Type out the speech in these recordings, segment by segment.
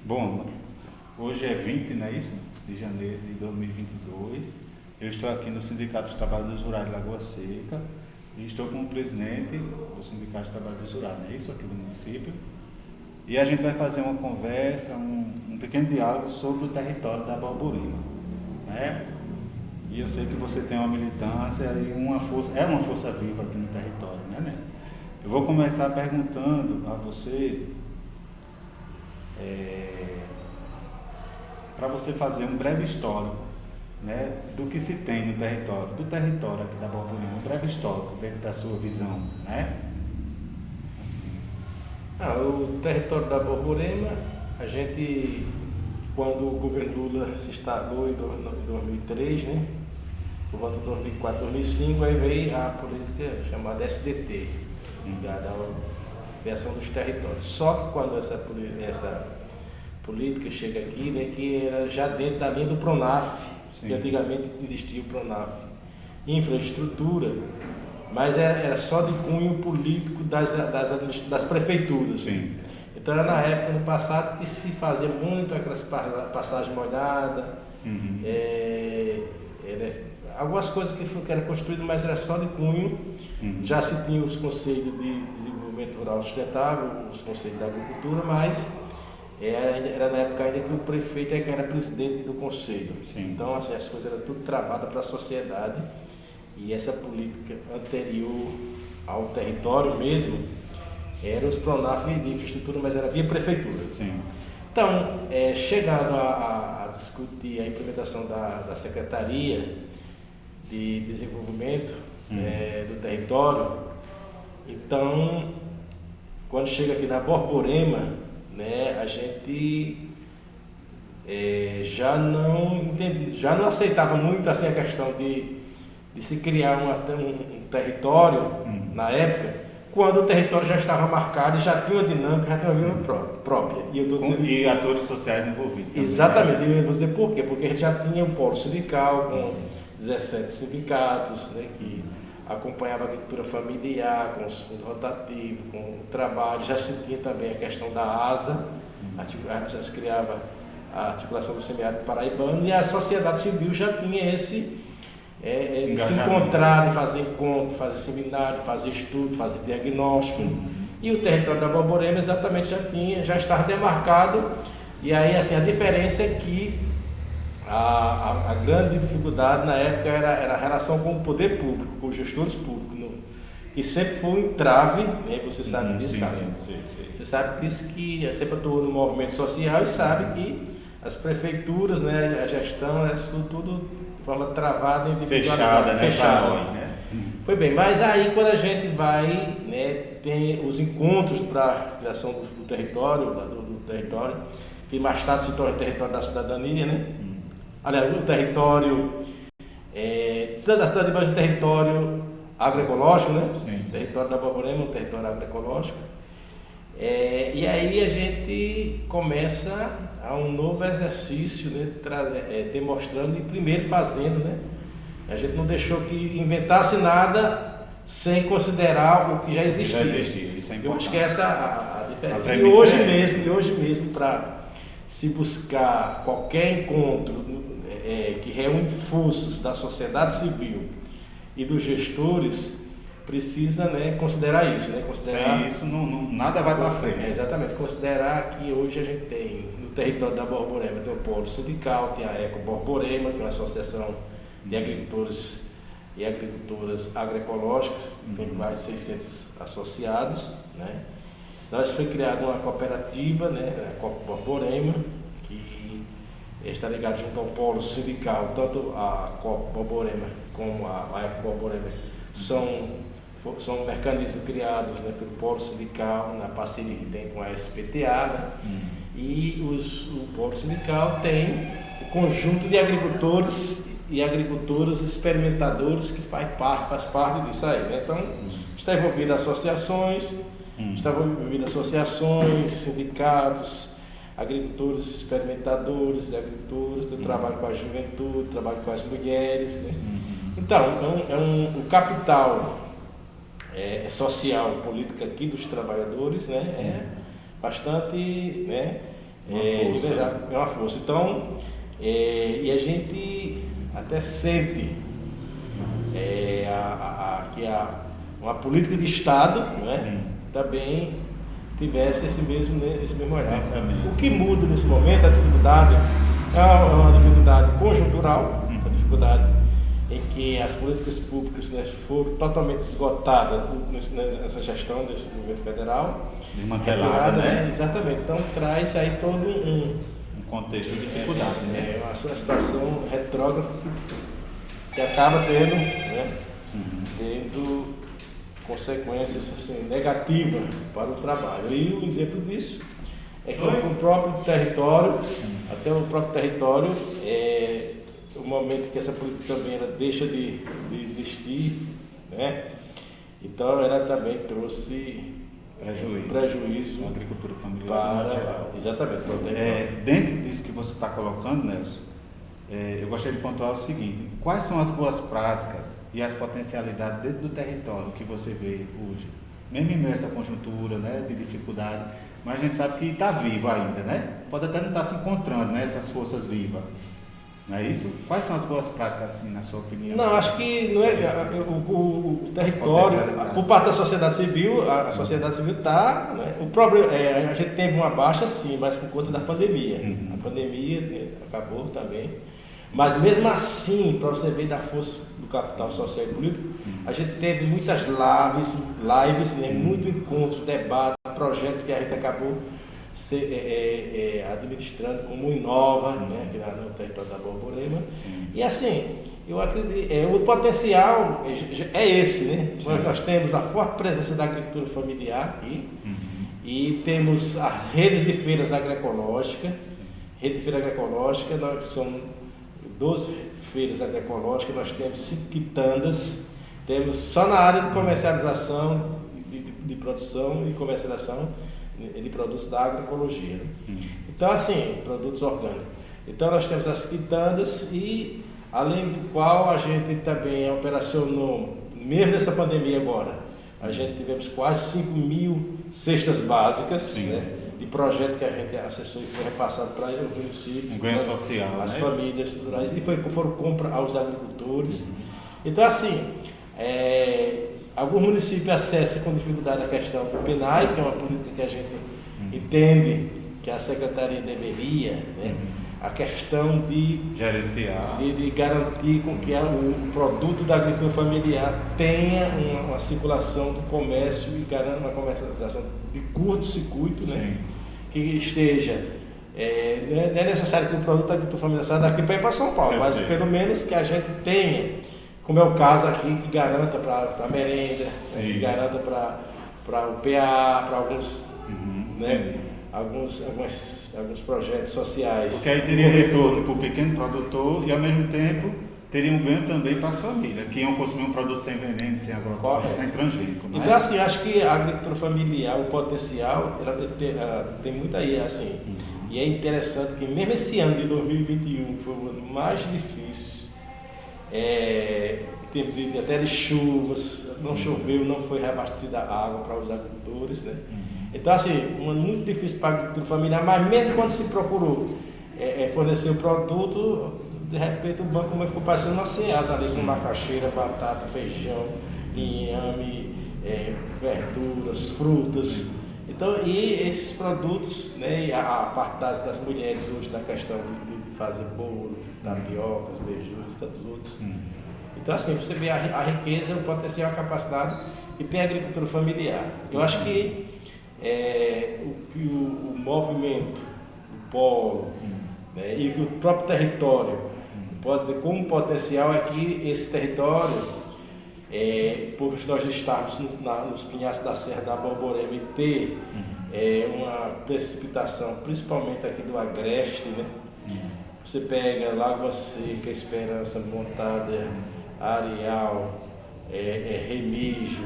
Bom, hoje é 20, não é isso? De janeiro de 2022. Eu estou aqui no Sindicato dos Trabalhadores Rurais de Lagoa Seca e estou como presidente do Sindicato dos Trabalhadores Rurais, não é isso? Aqui do município. E a gente vai fazer uma conversa, um pequeno diálogo sobre o território da Borborema, né? E eu sei que você tem uma militância e uma força viva aqui no território, né? Eu vou começar perguntando a você, para você fazer um breve histórico, né, do que se tem no território, do território aqui da Borborema, um breve histórico dentro da sua visão, né? Assim. O território da Borborema, a gente, quando o governo Lula se instalou em 2003, né, por volta de 2004, 2005, aí veio a política chamada SDT, ligada à criação dos territórios. Só que quando essa política chega aqui, né, que era já dentro da linha do PRONAF, que antigamente existia o PRONAF, infraestrutura, mas era só de cunho político das prefeituras. Sim. Então era na época, no passado, que se fazia muito aquelas passagens molhadas, algumas coisas que eram construídas, mas era só de cunho. Já se tinha os conselhos de desenvolvimento rural sustentável, os conselhos da agricultura, mas era na época ainda que o prefeito é que era presidente do conselho. Sim. Então assim, as coisas eram tudo travadas para a sociedade, e essa política anterior ao território mesmo era os PRONAF de infraestrutura, mas era via prefeitura. Sim. Então, chegando a discutir a implementação da Secretaria de Desenvolvimento do território, então, quando chega aqui na Borborema, né, a gente já não aceitava muito assim a questão de se criar um território na época, quando o território já estava marcado e já tinha uma dinâmica, já tinha uma vida própria. E atores sociais envolvidos também. Exatamente, e eu vou dizer por quê? Porque a gente já tinha um polo sindical com 17 sindicatos, né, que acompanhava a agricultura familiar, com os fundos rotativos, com o trabalho. Já se tinha também a questão da ASA, já se criava a articulação do semiárido paraibano, e a sociedade civil já tinha esse de se encontrar, de fazer encontro, fazer seminário, fazer estudo, fazer diagnóstico. E o território da Borborema exatamente já estava demarcado. E aí assim, a diferença é que a grande dificuldade na época era a relação com o poder público, com os gestores públicos, que sempre foi um entrave, né? Você sabe disso, cara? Sim. Você sabe disso, que sempre atuou no movimento social e sabe que as prefeituras, né, a gestão, tudo de forma travada e fechada, né? Fechada. Nós, né? Foi bem, mas aí quando a gente vai, né, tem os encontros para a criação do território, que mais tarde se torna território da cidadania, né? Aliás, o território da cidade de Baixo, território agroecológico, né? Sim. O território da Borborema, um território agroecológico. E aí a gente começa a um novo exercício, né? Demonstrando e primeiro fazendo, né? A gente não deixou que inventasse nada sem considerar o que já existia. Isso é importante. Eu acho que essa é a diferença. E hoje mesmo, para se buscar qualquer encontro que reúne forças da sociedade civil e dos gestores, precisa, né, considerar isso, né? Sem isso, nada vai para frente. Exatamente, considerar que hoje a gente tem, no território da Borborema, tem o polo sindical, tem a Eco Borborema, que é uma associação de agricultores e agricultoras agroecológicas, tem mais de 600 associados, né? Nós foi criada uma cooperativa, né, a Coop Borborema, que está ligada junto ao polo sindical, tanto a Coop Borborema como a Eco Borborema são mecanismos criados, né, pelo polo sindical, na parceria que tem com a SPTA, né? E o polo sindical tem o conjunto de agricultores e agricultoras experimentadores que faz parte disso aí, né? Então, está envolvido associações, sindicatos, agricultores experimentadores, agricultores, trabalho com a juventude, trabalho com as mulheres, né? Então, o capital social, política aqui dos trabalhadores, né, é bastante, né, É uma força. Então, e a gente até sente que uma política de Estado, não é? Também tivesse esse mesmo olhar. O que muda nesse momento, a dificuldade, é uma dificuldade conjuntural, uma dificuldade em que as políticas públicas, né, foram totalmente esgotadas nessa gestão desse governo federal. Desmantelada, né? Exatamente. Então traz aí todo um contexto de dificuldade, né? Uma situação retrógrada que acaba tendo, né, tendo consequências assim, negativas para o trabalho. E um exemplo disso é que o próprio território, até o próprio território, o momento que essa política também ela deixa de existir, né? Então ela também trouxe prejuízo à agricultura familiar para, exatamente, dentro disso que você está colocando, Nelson, eu gostaria de pontuar o seguinte: quais são as boas práticas e as potencialidades dentro do território que você vê hoje, mesmo em meio a essa conjuntura, né, de dificuldade, mas a gente sabe que está vivo ainda, né? Pode até não estar se encontrando, né, essas forças vivas. Não é isso? Quais são as boas práticas, assim, na sua opinião? Não, acho que não é o território, por parte da sociedade civil, a sociedade civil está, né, o problema a gente teve uma baixa sim, mas por conta da pandemia. A pandemia acabou também, mas mesmo assim, para você ver da força do capital social e político, a gente teve muitas lives, né, muito encontros, debates, projetos que a gente acabou administrando como Inova, né, aqui no território da Borborema. E assim, eu acredito, o potencial é esse, né? Nós temos a forte presença da agricultura familiar aqui, e temos as redes de feiras agroecológicas. Rede de feira agroecológica, são 12 feiras agroecológicas, nós temos 5 quitandas, temos só na área de comercialização, de produção e comercialização de produtos da agroecologia. Né? Então, assim, produtos orgânicos. Então, nós temos as quitandas e, além do qual, a gente também operacionou, mesmo nessa pandemia agora, a gente tivemos quase 5.000 cestas básicas, né, de projetos que a gente acessou e foi repassado para o município, um ganho social, as né? famílias rurais, e foram compra aos agricultores. Então, assim, alguns municípios acessam com dificuldade a questão do PNAE, que é uma política que a gente entende que a Secretaria deveria, né? A questão de gerenciar, de garantir com que o produto da agricultura familiar tenha uma circulação do comércio e garanta uma comercialização de curto-circuito, né? Que esteja. Não é necessário que o produto da agricultura familiar saia daqui para ir para São Paulo, mas pelo menos que a gente tenha, como é o caso aqui, que garanta para a merenda, que garanta para o PA, para alguns, né, alguns projetos sociais. Porque aí teria retorno para o pequeno produtor e, ao mesmo tempo, teria um ganho também para as famílias, que iam consumir um produto sem veneno, sem agrotóxico, sem transgênico. Então, assim, acho que a agricultura familiar, o potencial, ela tem muito aí, assim. E é interessante que mesmo esse ano de 2021, que foi o ano mais difícil, teve até de chuvas, não choveu, não foi reabastecida a água para os agricultores, né? Então, assim, um ano muito difícil para a agricultura familiar, mas mesmo quando se procurou fornecer o produto, de repente o banco ficou parecendo uma ceasa ali, com macaxeira, batata, feijão, inhame, verduras, frutas. Então, e esses produtos, né, a parte das mulheres hoje na questão de fazer bolo, tapiocas, beijos e tantos outros. Então, assim, você vê a riqueza, o potencial, a capacidade que tem a agricultura familiar. Eu acho que o movimento, o polo, né, e o próprio território pode ter como potencial é que esse território, por nós estarmos nos pinhais da Serra da Borborema e ter uma precipitação, principalmente aqui do Agreste, né? Você pega Lagoa Seca, Esperança, Montada, Areal, Remígio,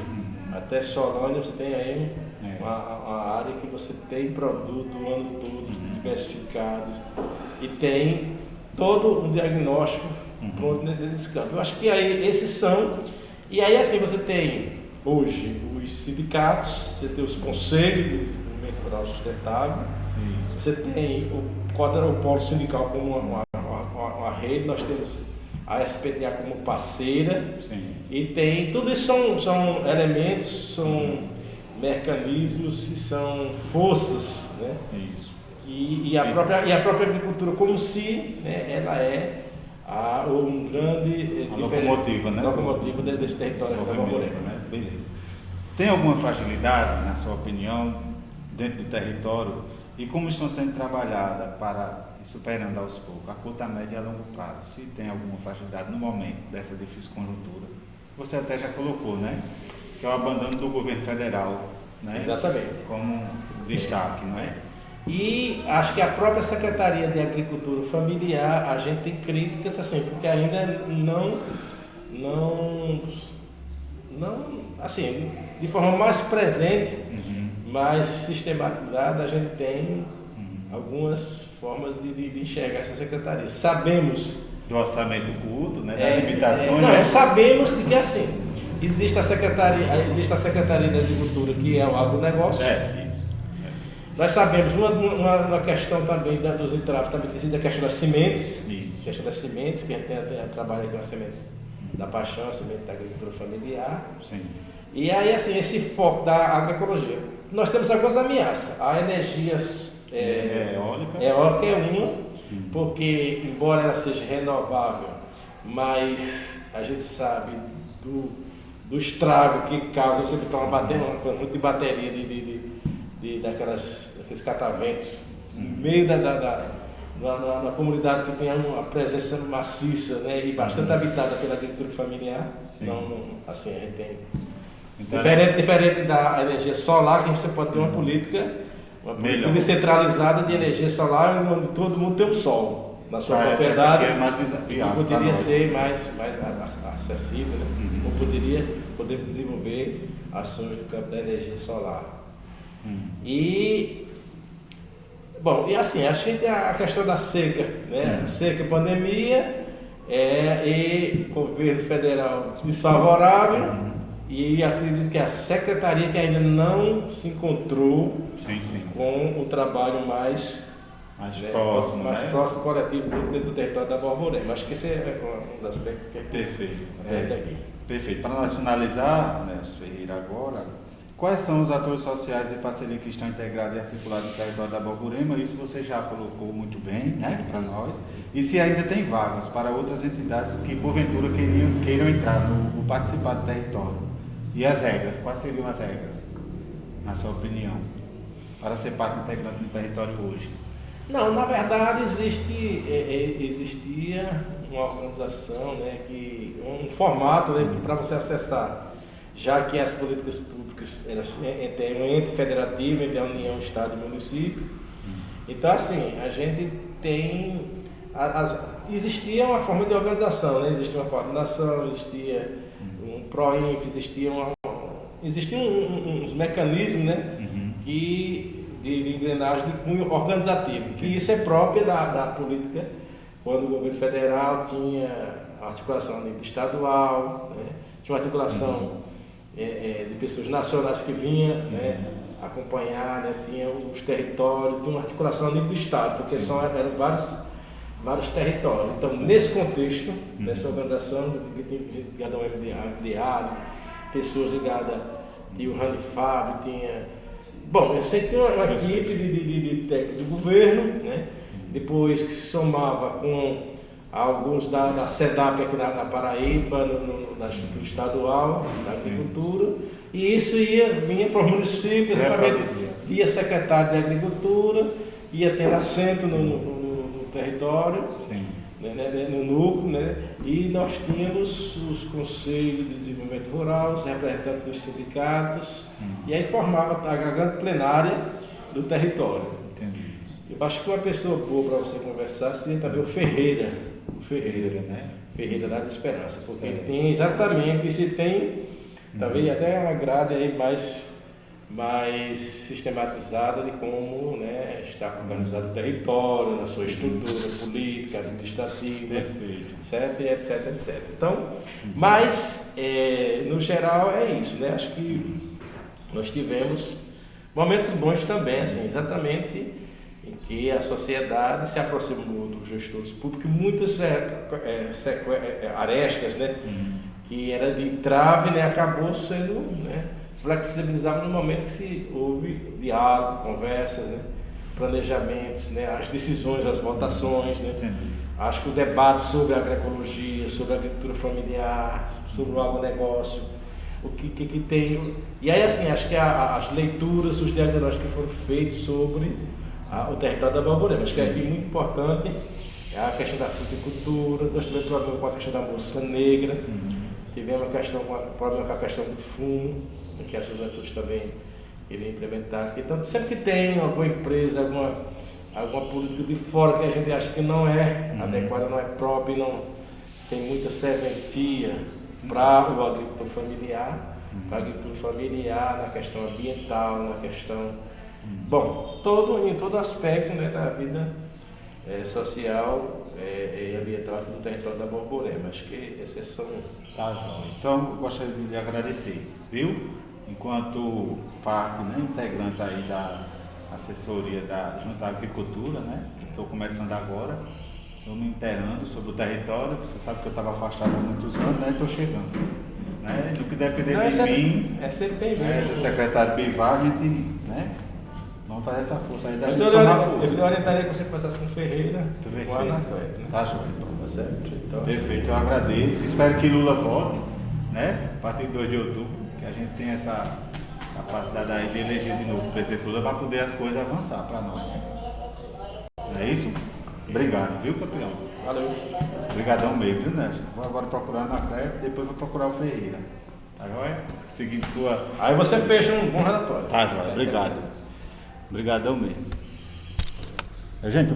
até Solânia, você tem aí uma área que você tem produto o ano todo, diversificados, e tem todo um diagnóstico pronto nesse campo. Eu acho que aí esses são, e aí assim você tem hoje os sindicatos, você tem os conselhos de desenvolvimento rural sustentável, Isso. Você tem o polo sindical como uma rede, nós temos a SPTA como parceira. Sim. E tem, tudo isso são elementos, são mecanismos, são forças, né? Isso. E a própria agricultura como si, né, ela é um grande locomotiva, né? Locomotiva desse território da Borborema. Né? Beleza. Tem alguma fragilidade, na sua opinião, dentro do território? E como estão sendo trabalhadas para ir superando aos poucos, a curta, média e a longo prazo? Se tem alguma fragilidade no momento dessa difícil conjuntura? Você até já colocou, né? Que é o abandono do governo federal, né? Exatamente. Como destaque, não é? E acho que a própria Secretaria de Agricultura Familiar, a gente tem críticas assim, porque ainda não assim, de forma mais presente, mais sistematizada, a gente tem algumas formas de enxergar essa secretaria. Sabemos do orçamento curto, né? Das limitações. Não, sabemos de que assim, existe a Secretaria de Agricultura, que é o agronegócio. Isso. Nós sabemos uma questão também dos entraves, também existe a questão das sementes. Isso. A questão das sementes, que a gente trabalha com as sementes da paixão, a semente da agricultura familiar. Sim. E aí, assim, esse foco da agroecologia. Nós temos algumas ameaças. A energia eólica é uma, porque, embora ela seja renovável, mas a gente sabe do estrago que causa você botar uma conjunto de bateria daqueles cataventos no meio na comunidade que tem uma presença maciça, né, e bastante habitada pela agricultura familiar. Assim, a gente tem diferente da energia solar, que você pode ter uma política descentralizada de energia solar, onde todo mundo tem um sol na sua propriedade. Essa aqui é mais viável, poderia ser mais acessível, né? Ou podemos desenvolver ações no campo da energia solar. E assim, a gente tem a questão da seca, né? Seca, pandemia, e governo federal desfavorável. E acredito que a secretaria que ainda não se encontrou com o trabalho mais próximo, coletivo dentro do território da Borborema. Acho que esse é um dos aspectos que perfeito. Perfeito. Para nós finalizar, Nelson Ferreira, agora, quais são os atores sociais e parcerias que estão integrados e articulados no território da Borborema? Isso você já colocou muito bem, né, para nós. E se ainda tem vagas para outras entidades que porventura queiram entrar no participar do território? E as regras? Quais seriam as regras, na sua opinião, para ser parte integrante do território hoje? Não, na verdade existia uma organização, né, um formato, né, para você acessar, já que as políticas públicas têm um ente federativo entre a União, Estado e Município. Então, assim, a gente tem... existia uma forma de organização, né? Existia uma coordenação, existia um PROINF, existiam uns mecanismos, né? De engrenagem de cunho organizativo, que isso é própria da política, quando o governo federal tinha articulação a nível estadual, né? Tinha uma articulação de pessoas nacionais que vinham, né, acompanhar, né? Tinha os territórios, tinha uma articulação a nível do estado, porque eram vários territórios. Então, nesse contexto, nessa organização, tinha gente ligada ao MDA, pessoas ligadas, tinha o Rani Fábio, tinha... Bom, eu sei que tinha uma equipe de técnicos do governo, né? Depois que se somava com alguns da SEDAP aqui na Paraíba, na estrutura estadual, da agricultura, e isso vinha para os municípios, exatamente, via secretário de agricultura, ia tendo assento no território, né, no núcleo, né, e nós tínhamos os conselhos de desenvolvimento rural, os representantes dos sindicatos, e aí formava a grande plenária do território. Entendi. Eu acho que uma pessoa boa para você conversar seria também o Ferreira, né? Ferreira da Esperança, porque ele tem exatamente, e se tem, talvez até uma grade aí mais sistematizada de como, né, está organizado o território, na sua estrutura política, administrativa, etc. Então, mas, no geral, é isso, né? Acho que nós tivemos momentos bons também, assim, exatamente em que a sociedade se aproximou dos gestores públicos, muitas arestas, né, que era de trave, né, acabou sendo, né, flexibilizado no momento que houve diálogo, conversas, né, planejamentos, né, as decisões, as votações, né. Acho que o debate sobre a agroecologia, sobre a agricultura familiar, sobre o agronegócio, o que tem. E aí, assim, acho que as leituras, os diagnósticos que foram feitos sobre o território da Borborema. Acho que é muito importante a questão da fruticultura, nós tivemos problema com a questão da mosca negra, tivemos problema com a questão do fumo, que as juventudes também iriam implementar. Então, sempre que tem alguma empresa, alguma política de fora que a gente acha que não é adequada, não é própria, não tem muita serventia para o agricultor familiar, na questão ambiental, na questão, em todo aspecto, né, da vida social e ambiental aqui no território da Borborema. Acho que esses são. Tá, João. Então, eu gostaria de lhe agradecer, viu? Enquanto parte, né, integrante aí da assessoria junto à agricultura, né? Estou começando agora, estou me inteirando sobre o território. Você sabe que eu estava afastado há muitos anos, né? Estou chegando. Né? No que depender de mim, do secretário Bivar, a gente, né? Vamos fazer essa força aí da gente somar força. Eu orientaria que você conversasse com o Ferreira, com a Anacleto, né? Tá, João. Tá certo? Então, perfeito, eu agradeço. Espero que Lula volte, né? A partir de 2 de outubro, que a gente tem essa capacidade aí de eleger de novo o presidente Lula para poder as coisas avançar para nós. Não é isso? Obrigado, viu, campeão? Valeu. Obrigadão mesmo, viu, Néstor? Vou agora procurar na Cléia, depois vou procurar o Ferreira. Tá joia? Seguindo sua. Aí você fecha um bom relatório. Tá joia, obrigado. Obrigadão mesmo. Gente, eu